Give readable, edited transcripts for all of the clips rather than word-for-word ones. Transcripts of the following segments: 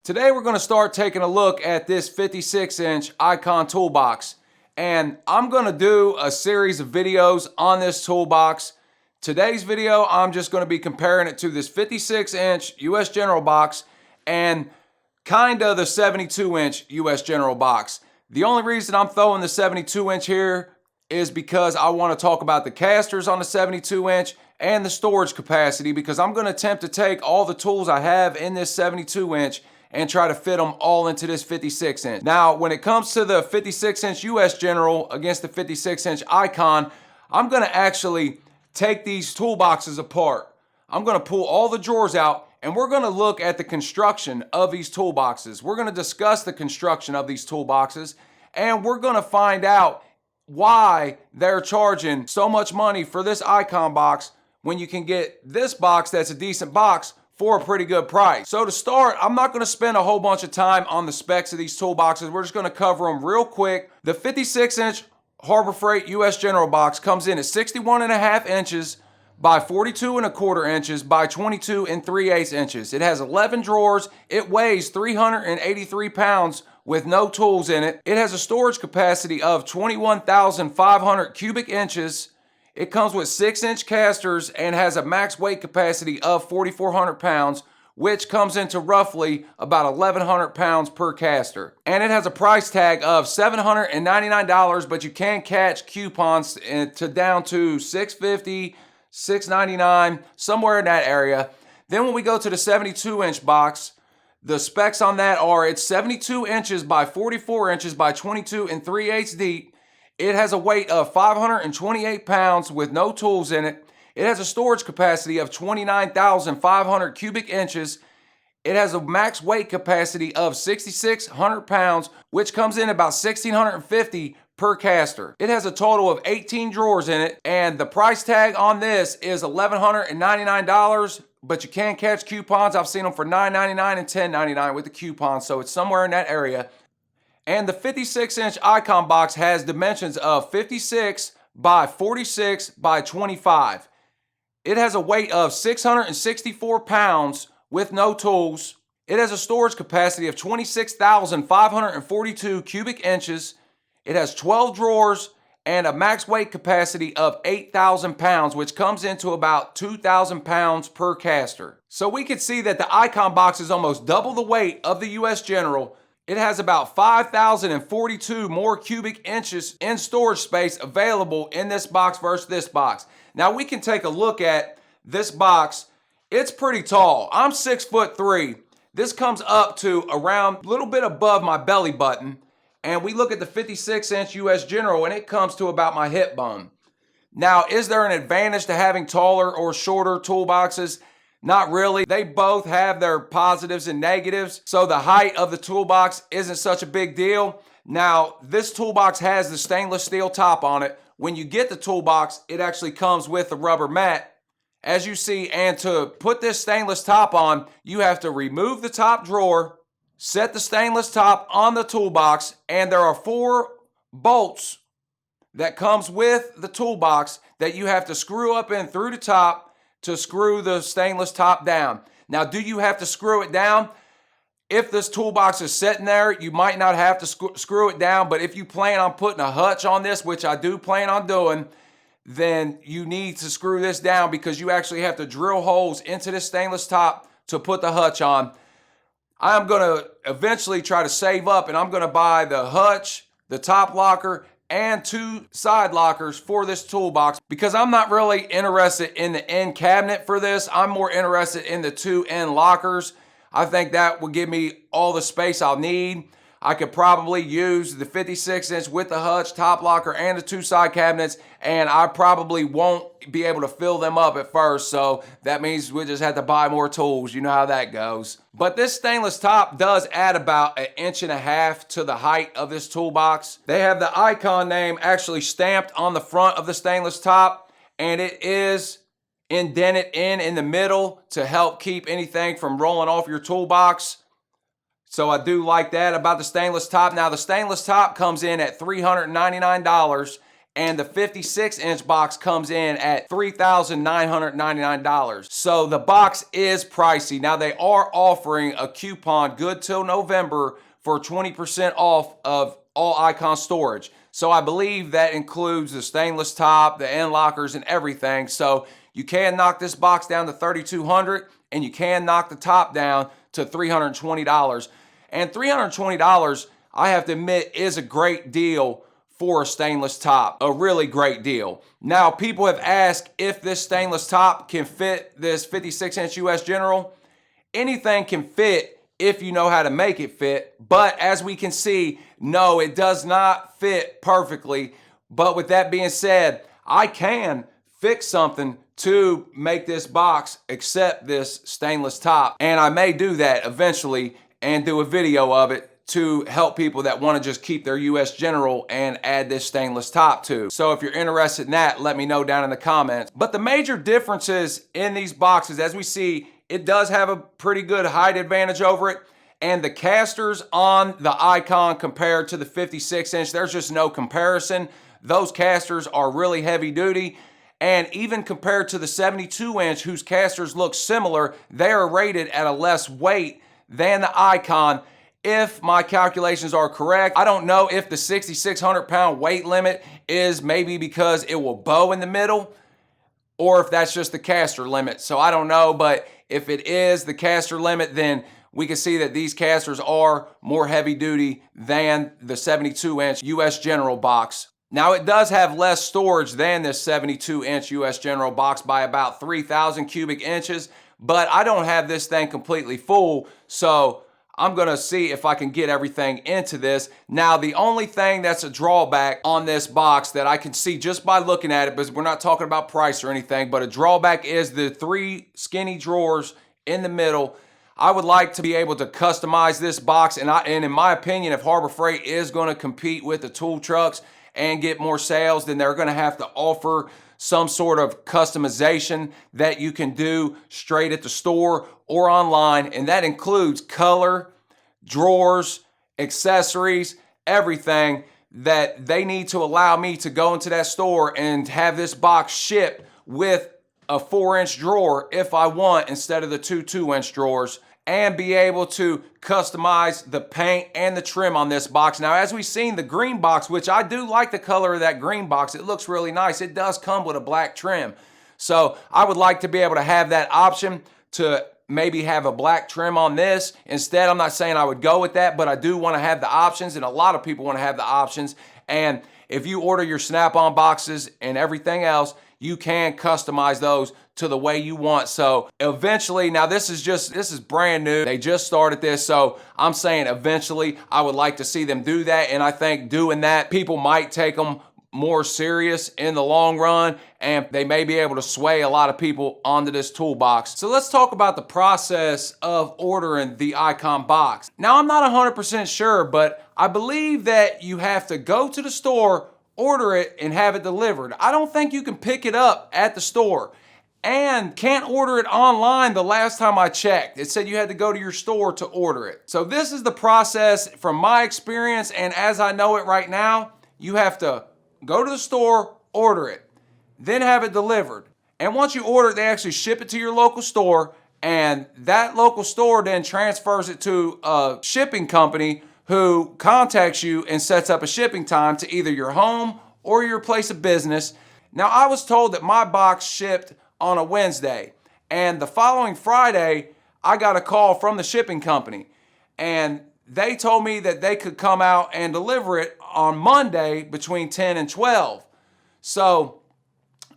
Today we're going to start taking a look at this 56-inch Icon toolbox, and I'm going to do a series of videos on this toolbox. Today's video, I'm just going to be comparing it to this 56-inch US General box and kind of the 72-inch US General box. The only reason I'm throwing the 72-inch here is because I want to talk about the casters on the 72-inch and the storage capacity, because I'm going to attempt to take all the tools I have in this 72-inch and try to fit them all into this 56-inch. Now, when it comes to the 56-inch US General against the 56-inch Icon, I'm going to actually take these toolboxes apart. I'm going to pull all the drawers out, and we're going to look at the construction of these toolboxes. We're going to discuss the construction of these toolboxes, and we're going to find out why they're charging so much money for this Icon box when you can get this box that's a decent box for a pretty good price. So to start, I'm not going to spend a whole bunch of time on the specs of these toolboxes. We're just going to cover them real quick. The 56-inch Harbor Freight US General box comes in at 61.5 inches by 42.25 inches by 22 3/8 inches. It has 11 drawers. It weighs 383 pounds with no tools in it. It has a storage capacity of 21,500 cubic inches. It comes with 6-inch casters and has a max weight capacity of 4,400 pounds, which comes into roughly about 1,100 pounds per caster. And it has a price tag of $799, but you can catch coupons to down to $650, $699, somewhere in that area. Then when we go to the 72-inch box, the specs on that are it's 72 inches by 44 inches by 22 3/8 deep. It has a weight of 528 pounds with no tools in it. It has a storage capacity of 29,500 cubic inches. It has a max weight capacity of 6,600 pounds, which comes in about 1,650 per caster. It has a total of 18 drawers in it, and the price tag on this is $1,199, but you can catch coupons. I've seen them for $9.99 and $10.99 with the coupons, so it's somewhere in that area. And the 56-inch Icon box has dimensions of 56 by 46 by 25. It has a weight of 664 pounds with no tools. It has a storage capacity of 26,542 cubic inches. It has 12 drawers and a max weight capacity of 8,000 pounds, which comes into about 2,000 pounds per caster. So we can see that the Icon box is almost double the weight of the US General. It has about 5,042 more cubic inches in storage space available in this box versus this box. Now we can take a look at this box. It's pretty tall. I'm 6'3". This comes up to around a little bit above my belly button. And we look at the 56-inch US General, and it comes to about my hip bone. Now, is there an advantage to having taller or shorter toolboxes? Not really. They both have their positives and negatives, so the height of the toolbox isn't such a big deal. Now, this toolbox has the stainless steel top on it. When you get the toolbox, it actually comes with a rubber mat, as you see, and to put this stainless top on, you have to remove the top drawer, set the stainless top on the toolbox, and there are 4 bolts that comes with the toolbox that you have to screw up in through the top to screw the stainless top down. Now, do you have to screw it down? If this toolbox is sitting there, you might not have to screw it down, but if you plan on putting a hutch on this, which I do plan on doing, then you need to screw this down because you actually have to drill holes into this stainless top to put the hutch on. I'm going to eventually try to save up, and I'm going to buy the hutch, the top locker, and 2 side lockers for this toolbox, because I'm not really interested in the end cabinet for this. I'm more interested in the 2 end lockers. I think that will give me all the space I'll need. I could probably use the 56-inch with the hutch, top locker, and the 2 side cabinets, and I probably won't be able to fill them up at first, so that means we just have to buy more tools. You know how that goes. But this stainless top does add about 1.5 inches to the height of this toolbox. They have the Icon name actually stamped on the front of the stainless top, and it is indented in the middle to help keep anything from rolling off your toolbox. So I do like that about the stainless top. Now, the stainless top comes in at $399, and the 56-inch box comes in at $3,999. So the box is pricey. Now they are offering a coupon good till November for 20% off of all Icon storage. So I believe that includes the stainless top, the end lockers, and everything. So you can knock this box down to $3,200, and you can knock the top down to $320. And $320, I have to admit, is a great deal for a stainless top, a really great deal. Now, people have asked if this stainless top can fit this 56-inch US General. Anything can fit if you know how to make it fit, but as we can see, no, it does not fit perfectly. But with that being said, I can fix something to make this box accept this stainless top, and I may do that eventually and do a video of it to help people that want to just keep their US General and add this stainless top to. So if you're interested in that, let me know down in the comments. But the major differences in these boxes, as we see, it does have a pretty good height advantage over it. And the casters on the Icon compared to the 56-inch, there's just no comparison. Those casters are really heavy duty. And even compared to the 72-inch, whose casters look similar, they are rated at a less weight than the Icon. If my calculations are correct, I don't know if the 6,600-pound weight limit is maybe because it will bow in the middle, or if that's just the caster limit. So I don't know, but if it is the caster limit, then we can see that these casters are more heavy duty than the 72-inch US General box. Now it does have less storage than this 72-inch US General box by about 3,000 cubic inches, but I don't have this thing completely full, so I'm gonna see if I can get everything into this. Now, the only thing that's a drawback on this box that I can see just by looking at it, because we're not talking about price or anything, but a drawback is the 3 skinny drawers in the middle. I would like to be able to customize this box, and in my opinion, if Harbor Freight is gonna compete with the tool trucks and get more sales, then they're gonna have to offer some sort of customization that you can do straight at the store or online, and that includes color, drawers, accessories, everything that they need to allow me to go into that store and have this box shipped with a 4-inch drawer if I want, instead of the 2-inch drawers, and be able to customize the paint and the trim on this box. Now, as we've seen, the green box, which I do like the color of that green box, it looks really nice. It does come with a black trim. So I would like to be able to have that option to maybe have a black trim on this. Instead, I'm not saying I would go with that, but I do want to have the options, and a lot of people want to have the options. And if you order your Snap-on boxes and everything else, you can customize those to the way you want. So eventually, now this is brand new. They just started this. So I'm saying eventually I would like to see them do that. And I think doing that, people might take them more serious in the long run, and they may be able to sway a lot of people onto this toolbox. So let's talk about the process of ordering the Icon box. Now, I'm not 100% sure, but I believe that you have to go to the store, order it, and have it delivered. I don't think you can pick it up at the store, and can't order it online. The last time I checked, it said you had to go to your store to order it. So this is the process from my experience, and as I know it right now, you have to go to the store, order it, then have it delivered. And once you order it, they actually ship it to your local store, and that local store then transfers it to a shipping company who contacts you and sets up a shipping time to either your home or your place of business. Now, I was told that my box shipped on a Wednesday, and the following Friday, I got a call from the shipping company, and they told me that they could come out and deliver it on Monday between 10 and 12. So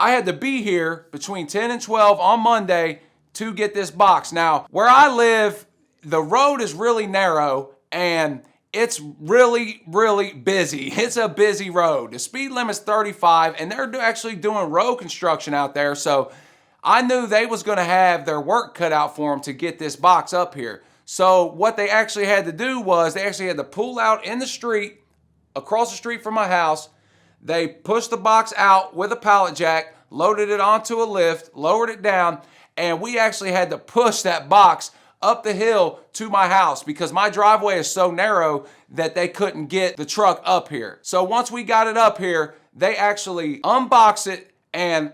I had to be here between 10 and 12 on Monday to get this box. Now, where I live, the road is really narrow, and it's really, really busy. It's a busy road. The speed limit's 35, and they're actually doing road construction out there. So I knew they was gonna have their work cut out for them to get this box up here. So what they actually had to do was they actually had to pull out in the street, across the street from my house. They pushed the box out with a pallet jack, loaded it onto a lift, lowered it down, and we actually had to push that box up the hill to my house because my driveway is so narrow that they couldn't get the truck up here. So once we got it up here, they actually unbox it and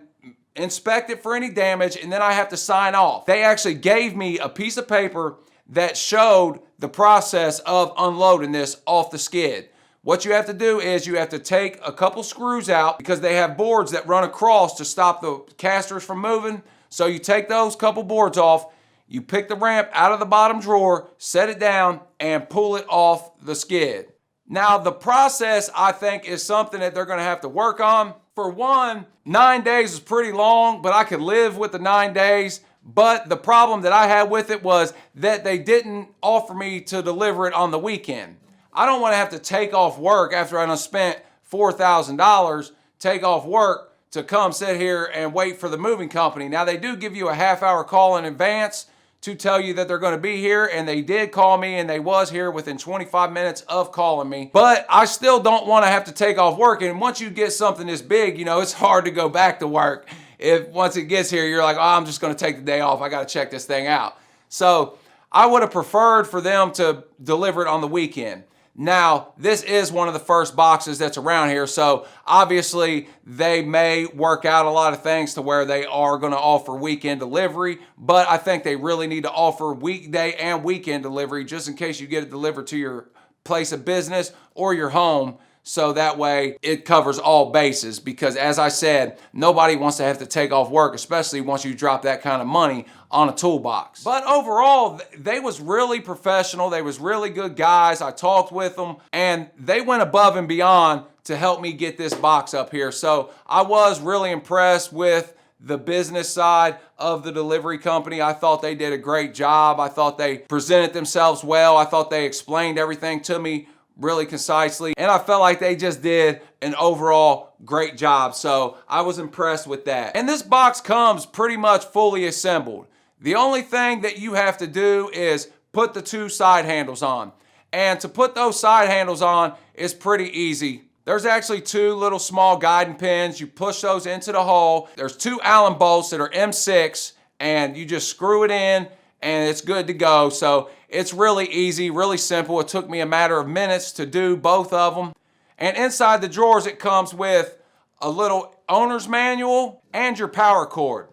inspect it for any damage, and then I have to sign off. They actually gave me a piece of paper that showed the process of unloading this off the skid. What you have to do is you have to take a couple screws out because they have boards that run across to stop the casters from moving. So you take those couple boards off, you pick the ramp out of the bottom drawer, set it down, and pull it off the skid. Now, the process, I think, is something that they're going to have to work on. For one, 9 days is pretty long, but I could live with the 9 days. But the problem that I had with it was that they didn't offer me to deliver it on the weekend. I don't want to have to take off work after I done spent $4,000, take off work to come sit here and wait for the moving company. Now, they do give you a half-hour call in advance to tell you that they're going to be here, and they did call me, and they was here within 25 minutes of calling me. But I still don't want to have to take off work, and once you get something this big, you know, it's hard to go back to work. If once it gets here, you're like, oh, I'm just going to take the day off. I got to check this thing out. So I would have preferred for them to deliver it on the weekend. Now, this is one of the first boxes that's around here, so obviously they may work out a lot of things to where they are going to offer weekend delivery, but I think they really need to offer weekday and weekend delivery just in case you get it delivered to your place of business or your home, so that way it covers all bases, because as I said, nobody wants to have to take off work, especially once you drop that kind of money on a toolbox. But overall, they was really professional. They was really good guys. I talked with them, and they went above and beyond to help me get this box up here. So I was really impressed with the business side of the delivery company. I thought they did a great job. I thought they presented themselves well. I thought they explained everything to me really concisely, and I felt like they just did an overall great job. So I was impressed with that. And this box comes pretty much fully assembled. The only thing that you have to do is put the two side handles on. And to put those side handles on is pretty easy. There's actually two little small guiding pins. You push those into the hole. There's two Allen bolts that are M6, and you just screw it in and it's good to go. So it's really easy, really simple. It took me a matter of minutes to do both of them. And inside the drawers, it comes with a little owner's manual and your power cord.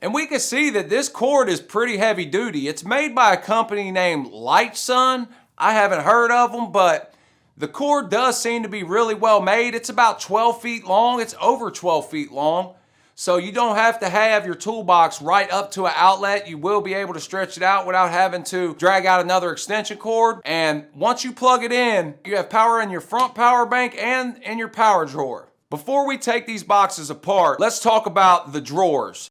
And we can see that this cord is pretty heavy duty. It's made by a company named Lightsun. I haven't heard of them, but the cord does seem to be really well made. It's about 12 feet long. It's over 12 feet long. So you don't have to have your toolbox right up to an outlet. You will be able to stretch it out without having to drag out another extension cord. And once you plug it in, you have power in your front power bank and in your power drawer. Before we take these boxes apart, let's talk about the drawers.